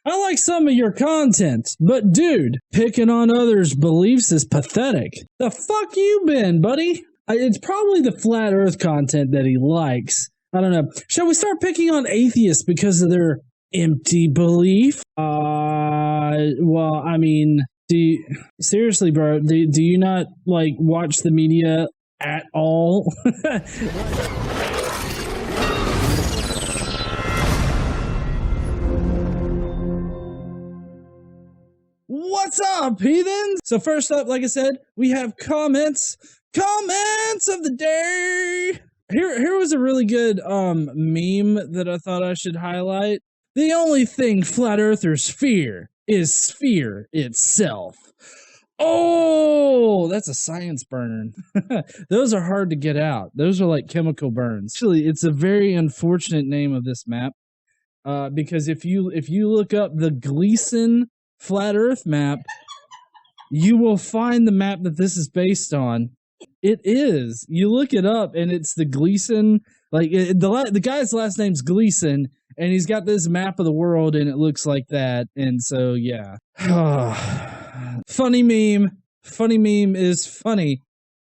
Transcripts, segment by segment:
I like some of your content, but dude, picking on others' beliefs is pathetic. The fuck you been, buddy? It's probably the flat earth content that he likes. I don't know. Shall we start picking on atheists because of their empty belief? Well, I mean, seriously, bro, do you not, like, watch the media at all? What's up, heathens? So first up, like I said, we have comments of the day. Here was a really good meme that I thought I should highlight. The only thing flat earthers fear is sphere itself. Oh, that's a science burn. Those are hard to get out. Those are like chemical burns. Actually, it's a very unfortunate name of this map, because if you look up the Gleason flat earth map, you will find the map that this is based on. It is. You look it up and it's the Gleason, like the guy's last name's Gleason, and he's got this map of the world and it looks like that. And so yeah. Funny meme is funny.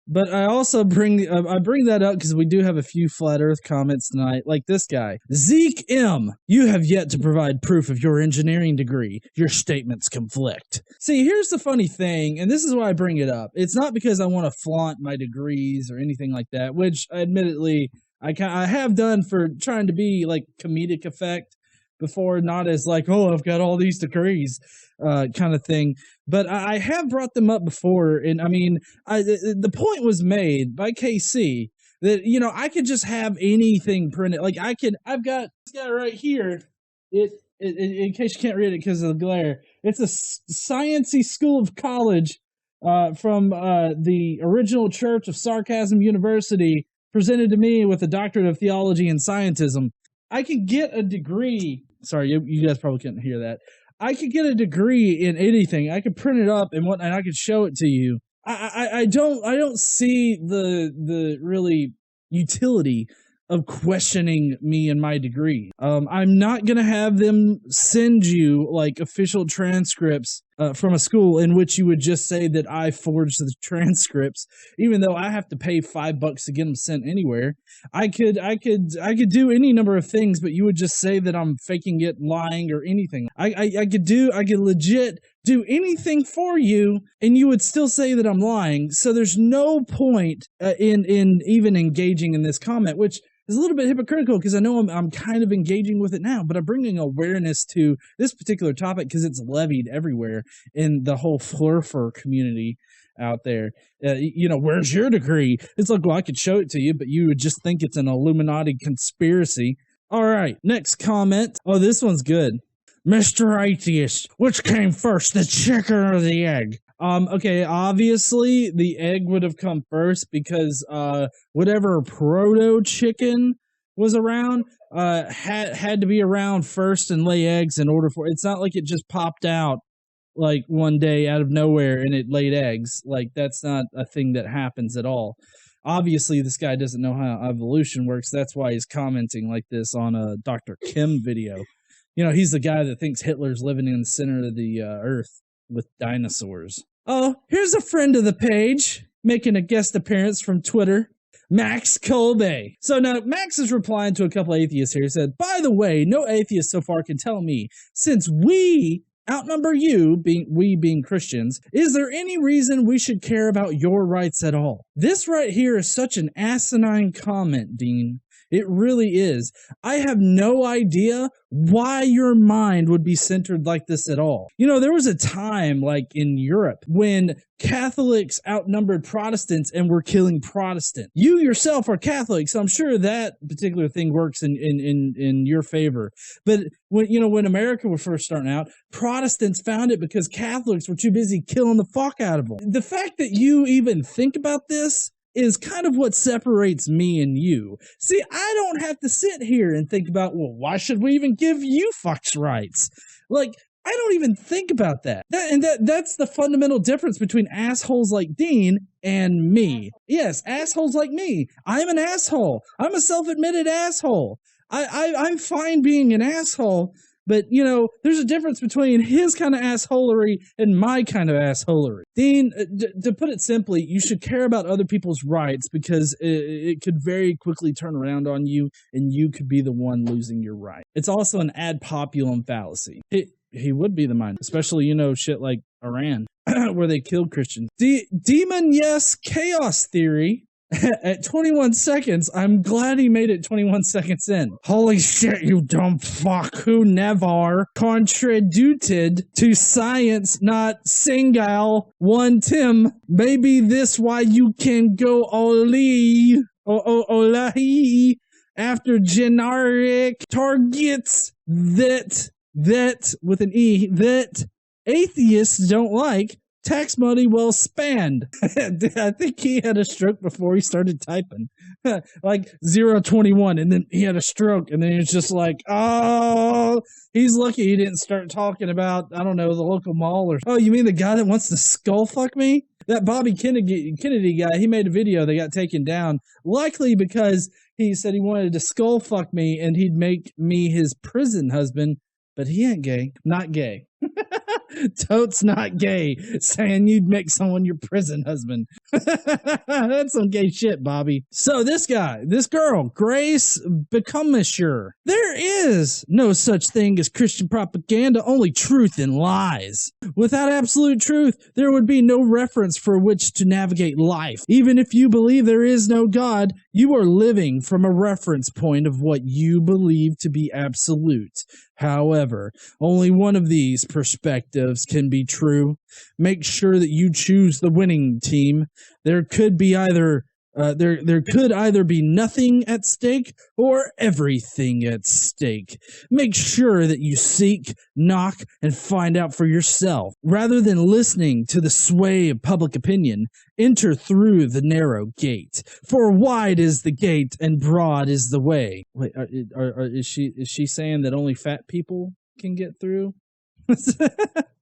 But I also bring that up because we do have a few flat earth comments tonight, like this guy. Zeke M, you have yet to provide proof of your engineering degree. Your statements conflict. See, here's the funny thing, and this is why I bring it up. It's not because I want to flaunt my degrees or anything like that, which admittedly I have done for trying to be like comedic effect before, not as like, oh, I've got all these degrees kind of thing. But I have brought them up before, and I mean, the point was made by KC that, you know, I could just have anything printed. Like I've got this guy right here. In case you can't read it because of the glare, it's a Sciency School of College from the original Church of Sarcasm University, presented to me with a doctorate of theology and scientism. I could get a degree. Sorry, you guys probably couldn't hear that. I could get a degree in anything. I could print it up and I could show it to you. I don't see the really utility of questioning me and my degree. I'm not gonna have them send you like official transcripts from a school in which you would just say that I forged the transcripts, even though I have to pay $5 to get them sent anywhere. I could do any number of things, but you would just say that I'm faking it, lying, or anything. I could legit do anything for you, and you would still say that I'm lying. So there's no point in even engaging in this comment, which is a little bit hypocritical because I know I'm kind of engaging with it now, but I'm bringing awareness to this particular topic because it's levied everywhere in the whole flurfer community out there. You know, where's your degree? It's like, well, I could show it to you, but you would just think it's an Illuminati conspiracy. All right, next comment. Oh, this one's good. Mr. Atheist, which came first, the chicken or the egg? Okay, obviously the egg would have come first because whatever proto-chicken was around had to be around first and lay eggs in order for... It's not like it just popped out like one day out of nowhere and it laid eggs. Like, that's not a thing that happens at all. Obviously, this guy doesn't know how evolution works. That's why he's commenting like this on a Dr. Kim video. You know, he's the guy that thinks Hitler's living in the center of the earth with dinosaurs. Oh, here's a friend of the page making a guest appearance from Twitter, Max Kolbe. So now Max is replying to a couple atheists here. He said, by the way, no atheist so far can tell me, since we outnumber you, we being Christians, is there any reason we should care about your rights at all? This right here is such an asinine comment, Dean. It really is. I have no idea why your mind would be centered like this at all. You know, there was a time, like in Europe, when Catholics outnumbered Protestants and were killing Protestants. You yourself are Catholic, so I'm sure that particular thing works in your favor. But when America was first starting out, Protestants found it because Catholics were too busy killing the fuck out of them. The fact that you even think about this is kind of what separates me and you. See, I don't have to sit here and think about, well, why should we even give you fucks rights? Like, I don't even think about that. That's the fundamental difference between assholes like Dean and me. Yes, assholes like me. I'm an asshole. I'm a self-admitted asshole. I'm fine being an asshole, But, you know, there's a difference between his kind of assholery and my kind of assholery. Dean, to put it simply, you should care about other people's rights because it could very quickly turn around on you and you could be the one losing your right. It's also an ad populum fallacy. He would be the mind, especially, you know, shit like Iran, where they killed Christians. Demon yes, chaos theory. At 21 seconds, I'm glad he made it 21 seconds in. Holy shit, you dumb fuck who never contributed to science, not single one Tim. Maybe this why you can go Olahi after generic targets that with an E that atheists don't like. Tax money well spent. I think he had a stroke before he started typing. Like 021, and then he had a stroke, and then he was just like, oh, he's lucky he didn't start talking about, I don't know, the local mall or, oh, you mean the guy that wants to skull fuck me? That Bobby Kennedy guy, he made a video that got taken down, likely because he said he wanted to skull fuck me and he'd make me his prison husband, but he ain't gay. Not gay. Totes not gay, saying you'd make someone your prison husband. That's some gay shit, Bobby. So this girl, Grace Becomisher. There is no such thing as Christian propaganda, only truth and lies. Without absolute truth, there would be no reference for which to navigate life. Even if you believe there is no God, you are living from a reference point of what you believe to be absolute. However, only one of these perspectives can be true. Make sure that you choose the winning team. There could either be nothing at stake or everything at stake. Make sure that you seek, knock, and find out for yourself. Rather than listening to the sway of public opinion, enter through the narrow gate. For wide is the gate and broad is the way. Wait, is she saying that only fat people can get through?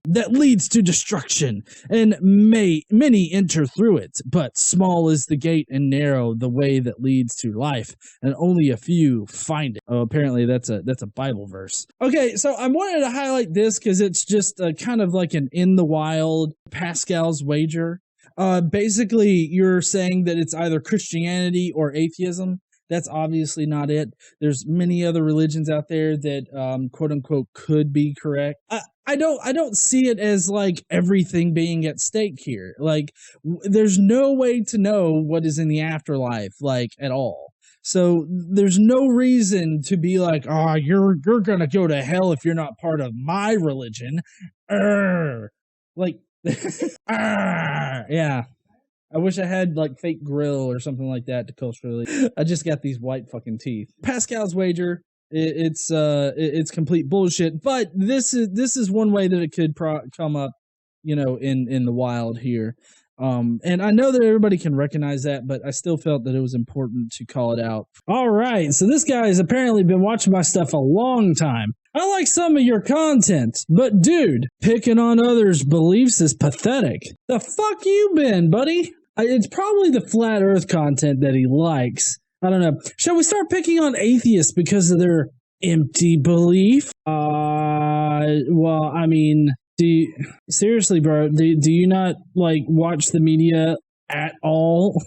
That leads to destruction, and many enter through it, but small is the gate and narrow the way that leads to life, and only a few find it. Oh, apparently that's a Bible verse. Okay, so I wanted to highlight this because it's just kind of like an in the wild Pascal's wager. Basically, you're saying that it's either Christianity or atheism. That's obviously not it. There's many other religions out there that, quote unquote, could be correct. I don't see it as like everything being at stake here. Like, there's no way to know what is in the afterlife, like, at all. So there's no reason to be like, oh, you're gonna go to hell if you're not part of my religion. Like, yeah. I wish I had like fake grill or something like that to culturally. I just got these white fucking teeth. Pascal's wager. It's complete bullshit. But this is one way that it could come up, you know, in the wild here. And I know that everybody can recognize that, but I still felt that it was important to call it out. All right, so this guy has apparently been watching my stuff a long time. I like some of your content, but dude, picking on others' beliefs is pathetic. The fuck you been, buddy? It's probably the flat earth content that he likes. I don't know. Shall we start picking on atheists because of their empty belief? Well, I mean, seriously, bro, do you not, like, watch the media at all?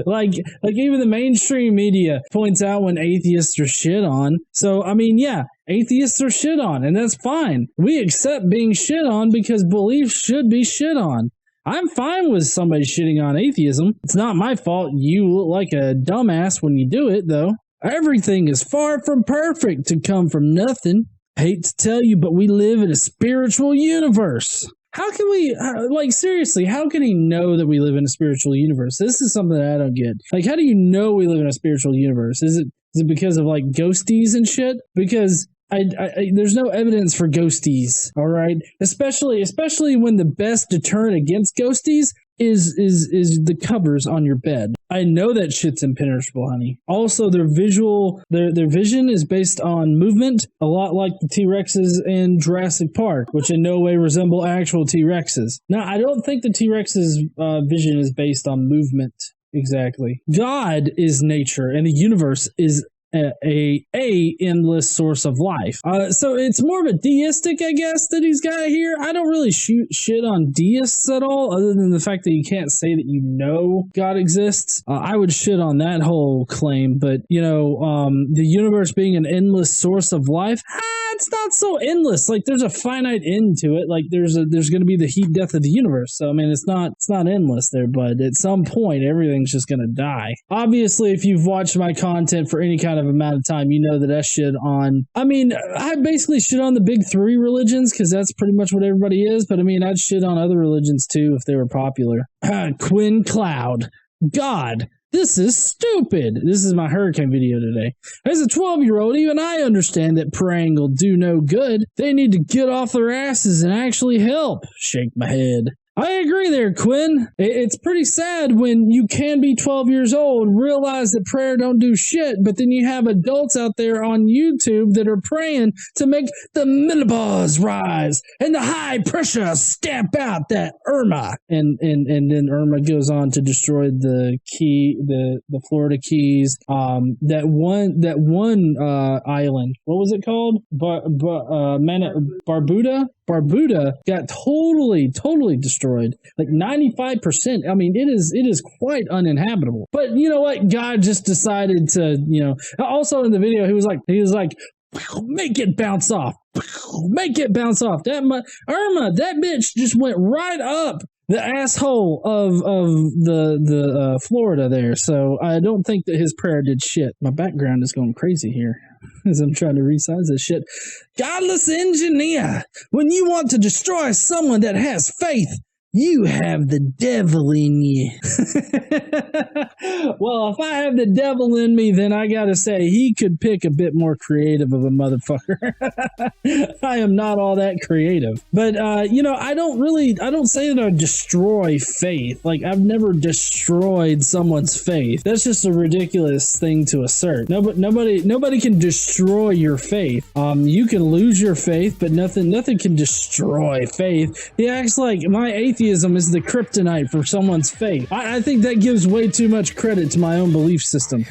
like even the mainstream media points out when atheists are shit on. So, I mean, yeah, atheists are shit on, and that's fine. We accept being shit on because beliefs should be shit on. I'm fine with somebody shitting on atheism. It's not my fault you look like a dumbass when you do it, though. Everything is far from perfect to come from nothing. Hate to tell you, but we live in a spiritual universe. How can we, like, seriously, how can he know that we live in a spiritual universe? This is something that I don't get. Like, how do you know we live in a spiritual universe? Is it because of, like, ghosties and shit? Because there's no evidence for ghosties, all right? Especially when the best deterrent against ghosties is the covers on your bed. I know that shit's impenetrable, honey. Also, their vision is based on movement, a lot like the T-Rexes in Jurassic Park, which in no way resemble actual T-Rexes. Now, I don't think the T-Rex's vision is based on movement exactly. God is nature, and the universe is a endless source of life. So it's more of a deistic, I guess, that he's got here. I don't really shit on deists at all, other than the fact that you can't say that you know God exists. I would shit on that whole claim, but the universe being an endless source of life, it's not so endless. Like, there's a finite end to it. Like, there's going to be the heat death of the universe. So I mean, it's not endless there, but at some point everything's just going to die. Obviously, if you've watched my content for any kind of amount of time, you know that I shit on, I basically shit on the big three religions because that's pretty much what everybody is. But I mean, I'd shit on other religions too if they were popular. Quinn Cloud. God. This is stupid. This is my hurricane video today. As a 12-year-old, even I understand that praying will do no good. They need to get off their asses and actually help. Shake my head. I agree there, Quinn. It's pretty sad when you can be 12 years old, realize that prayer don't do shit, but then you have adults out there on YouTube that are praying to make the menopause rise and the high pressure stamp out that Irma. And then Irma goes on to destroy the Florida Keys. That one island. What was it called? Barbuda? Barbuda got totally destroyed. Like 95%. I mean, it is quite uninhabitable. But you know what? God just decided to, also in the video, he was like, make it bounce off. Make it bounce off. Irma, that bitch just went right up the asshole of the Florida there. So I don't think that his prayer did shit. My background is going crazy here as I'm trying to resize this shit. Godless engineer. When you want to destroy someone that has faith, you have the devil in you. Well, if I have the devil in me, then I gotta say, he could pick a bit more creative of a motherfucker. I am not all that creative. But, I don't say that I destroy faith. Like, I've never destroyed someone's faith. That's just a ridiculous thing to assert. Nobody can destroy your faith. You can lose your faith, but nothing can destroy faith. He acts like my atheism is the kryptonite for someone's faith. I think that gives way too much credit to my own belief system.